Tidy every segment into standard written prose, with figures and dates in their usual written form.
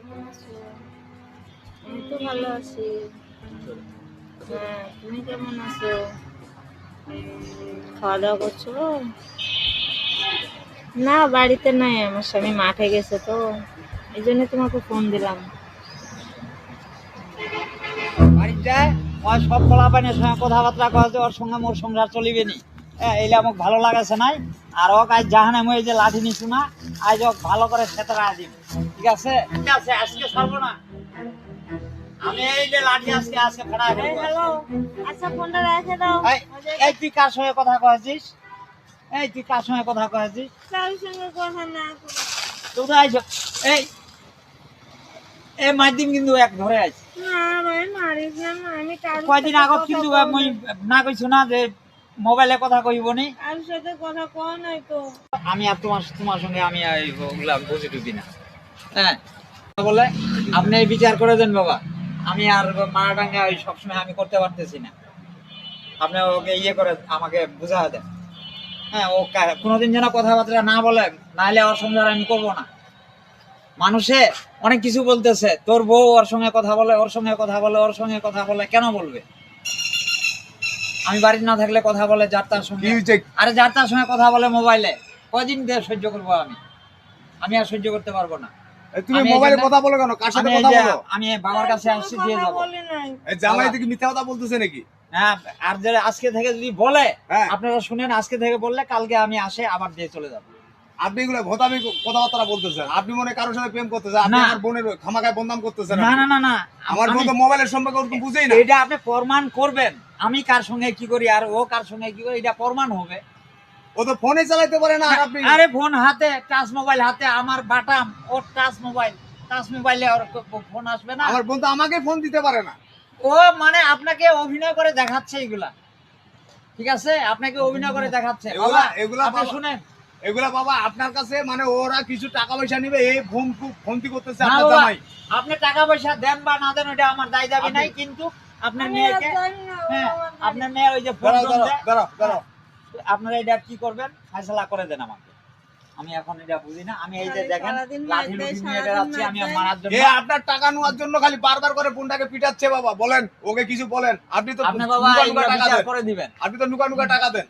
কেমন আছো? আমি তো ভালো আছি। হ্যাঁ, তুমি কেমন আছো? খাওয়া দাওয়া করছো? না, বাড়িতে নাই, আমার স্বামী মাঠে গেছে তো, এই জন্য তোমাকে ফোন দিলাম। বাড়িতে ওই সব পোলাপানের সঙ্গে কথাবার্তা কয়েছে, ওর সঙ্গে মোর সংসার চলিবে নি। হ্যাঁ, এইলে আমাকে ভালো লাগাছে নাই। আর ওক আজ জাহানে মই যে লাঠি নিছু না, আজ ওক ভালো করে খেতরা দিন। ঠিক আছে, ঠিক আছে, আজকে ছাড়বো না আমি। এই যে লাঠি আজকে আজকে ফেড়া ফেলবো। হ্যালো, আচ্ছা ফোনটা রেখে দাও। এই তুই কার সঙ্গে কথা কয়েছিস? এই তুই কার সঙ্গে কথা কয়েছিস? কারোর সঙ্গে কথা না বলে। তোরা আইস এই এই মাধ্যম কিন্তু এক ধরে আছে। না ভাই, মারিস না, আমি কারোর কয়দিন সাথে আগত কথা কিন্তু কই মই নাই। না কইছো না যে মোবাইলে কথা কইব নি। কারোর সাথে কথা কও নাই তো। আমি আর তোমার তোমার সঙ্গে আমি ওগুলা বুঝে টুকি না। হ্যাঁ, বলে আপনি এই বিচার করে দেন বাবা। আমি আর মারাডাঙ্গা ওই সবসময় আমি করতে পারতেছি না। আপনি ওকে ইয়ে করে আমাকে বুঝা দেন। হ্যাঁ, ও কোনোদিন যেন কথাবার্তা না বলে, নাহলে ওর সঙ্গে আর আমি করবো না। মানুষে অনেক কিছু বলতেছে, তোর বউ ওর সঙ্গে কথা বলে, ওর সঙ্গে কথা বলে, ওর সঙ্গে কথা বলে, কেন বলবে? আমি বাড়িতে না থাকলে কথা বলে যার তার সঙ্গে। আরে যার তার সঙ্গে কথা বলে মোবাইলে, কয়দিন দিয়ে সহ্য করবো আমি? আমি আর সহ্য করতে পারবো না। তুমি মোবাইলে কথা বলো কেন? কার সাথে কথা বলো? আমি বাবার কাছে আসছি, দিয়ে যাবো। বলি নাই। এই জামাই কি মিথ্যা কথা বলতেছে নাকি? হ্যাঁ, আর যে আজকে থেকে যদি বলে, হ্যাঁ। আপনারা শুনেন, আজকে থেকে বললে কালকে আমি আসে আবার দিয়ে চলে যাবো। আপনি এগুলো ভোতামি কথাবার্তা বলতেছেন। আপনি মনে হয় কারোর সাথে প্রেম করতেছেন। আপনি না। আমার বোনের খামাখায় বদনাম করতেছেন। না না না না, আমার বোন তো মোবাইলের সম্পর্কে ওরকম বুঝেই না। এটা আপনি প্রমাণ করবেন আমি কার সঙ্গে কি করি আর ও কার সঙ্গে কি করি, এটা প্রমাণ হবে। ও তো ফোনে চালাতে পারে না। আর আপনি আরে ফোন হাতে, টাচ মোবাইল হাতে, আমার বাটাম, ওর টাচ মোবাইল, টাচ মোবাইলে ওর ফোন আসবে না? আমার বোন তো আমাকে ফোন দিতে পারে না। ও মানে আপনাকে অভিনয় করে দেখাচ্ছে এগুলা। ঠিক আছে, আপনাকে অভিনয় করে দেখাচ্ছে। এগুলা আপনি শুনেন, এগুলা বাবা আপনার কাছে মানে ওরা কিছু টাকা পয়সা নিবে, এই ফোনটি করতেছে না আপনার বাবা, জামাই। আপনি টাকা পয়সা দেন বা না দেন ওটা আমার দায় দাবি নাই, কিন্তু আপনার আমি মেয়েকে, আর জানি না, হ্যাঁ, আমার বাড়ি। আপনার মেয়ে ওই যে ফোন দাঁড়াও। আপনারা এটা কি করবেন ফয়সালা করে দেন আমাকে। আমি এখন এটা বুঝি না। আমি এই যে আরে দেখেন সারাদিন লাঠি মাইর দেয়, লুঠি নিয়ে সারাদিন বেড়াচ্ছি, মাইর আমি দেয়। মারার জন্য। এ আপনার টাকা নেওয়ার জন্য খালি বারবার করে বোনটাকে পিটাচ্ছে বাবা। বলেন ওকে কিছু বলেন। আপনি তো আপনি বাবা নুকা এগুলো টাকা বিচার দেন। করে দিবেন। আপনি তো নুকা টাকা দেন।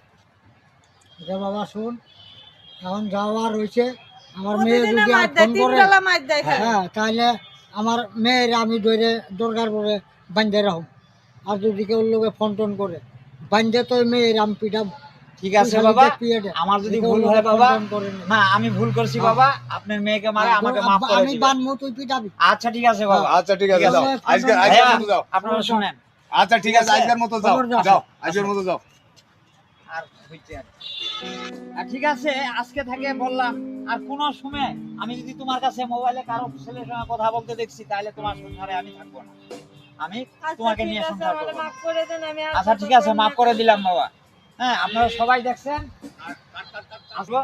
এটা বাবা শুন, এখন যাওয়া রয়েছে। আমার মেয়ে প্রতিদিনে যদি আর মাইর দেয়, ফোন তিন করে, বেলা মাইর দেয় খালি। হ্যাঁ, তাহলে আমার মেয়ের আমি ধরে দরকার পড়ে বান্ধে রাখব। আর যদি কেউ লোকে ফোন টোন করে বান্ধে, তো মেয়ের আমি পিটাবো। ঠিক আছে বাবা, আমার যদি ভুল হয় বাবা, না আমি ভুল করছি বাবা, আপনার মেয়েকে মারে আমাকে মাফ করে আমি দিবেন। বানবো, তুই পিটাবি। আচ্ছা ঠিক আছে বাবা। আচ্ছা ঠিক আছে, যাও আজকের ভাইয়া, মতো যাও। আপনারা শুনেন। আচ্ছা ঠিক আছে, আজকের মতো যাও। খবর দাও। যাও আজকের মতো যাও। আর হইছে আর ঠিক আছে, আজকে থেকে বললাম, আর কোন সময় আমি যদি তোমার কাছে মোবাইলে কারো ছেলের সঙ্গে কথা বলতে দেখছি, তাহলে তোমার সংসারে আমি থাকবো না। আমি আচ্ছা, তোমাকে ঠিক নিয়ে আছে, সংসার আমারে করবো না। মাফ করে দেন, আমি আর আচ্ছা কথা ঠিক আছে, কম মাফ না করে করি। দিলাম বাবা। হ্যাঁ, আপনারা সবাই দেখছেন। আসবো।